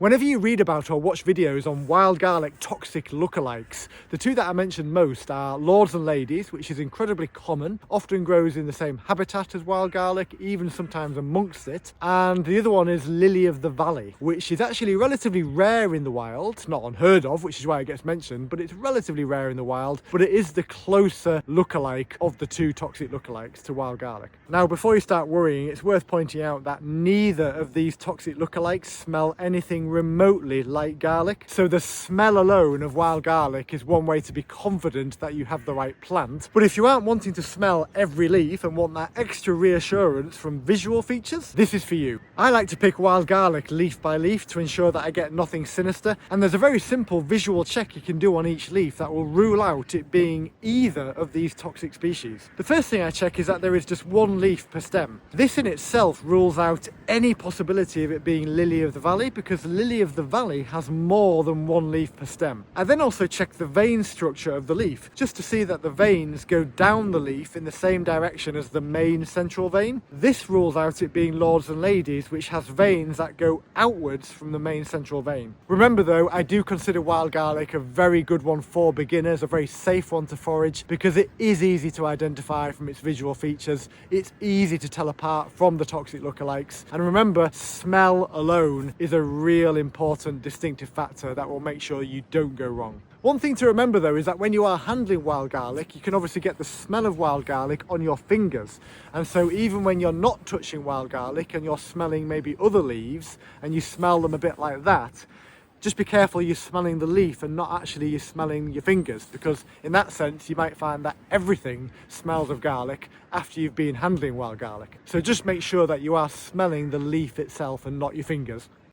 Whenever you read about or watch videos on wild garlic toxic lookalikes, the two that I mentioned most are lords and ladies, which is incredibly common, often grows in the same habitat as wild garlic, even sometimes amongst it. And the other one is lily of the valley, which is actually relatively rare in the wild, not unheard of, which is why it gets mentioned, but it's relatively rare in the wild, but it is the closer lookalike of the two toxic lookalikes to wild garlic. Now, before you start worrying, it's worth pointing out that neither of these toxic lookalikes smell anything remotely like garlic. So the smell alone of wild garlic is one way to be confident that you have the right plant. But if you aren't wanting to smell every leaf and want that extra reassurance from visual features, this is for you. I like to pick wild garlic leaf by leaf to ensure that I get nothing sinister, and there's a very simple visual check you can do on each leaf that will rule out it being either of these toxic species. The first thing I check is that there is just one leaf per stem. This in itself rules out any possibility of it being lily of the valley, because lily of the valley has more than one leaf per stem. I then also check the vein structure of the leaf, just to see that the veins go down the leaf in the same direction as the main central vein. This rules out it being lords and ladies, which has veins that go outwards from the main central vein. Remember though, I do consider wild garlic a very good one for beginners, a very safe one to forage, because it is easy to identify from its visual features. It's easy to tell apart from the toxic lookalikes. And remember, smell alone is a real important distinctive factor that will make sure you don't go wrong. One thing to remember though is that when you are handling wild garlic, you can obviously get the smell of wild garlic on your fingers. And so even when you're not touching wild garlic and you're smelling maybe other leaves and you smell them a bit like that, just be careful you're smelling the leaf and not actually you're smelling your fingers, because in that sense you might find that everything smells of garlic after you've been handling wild garlic. So just make sure that you are smelling the leaf itself and not your fingers.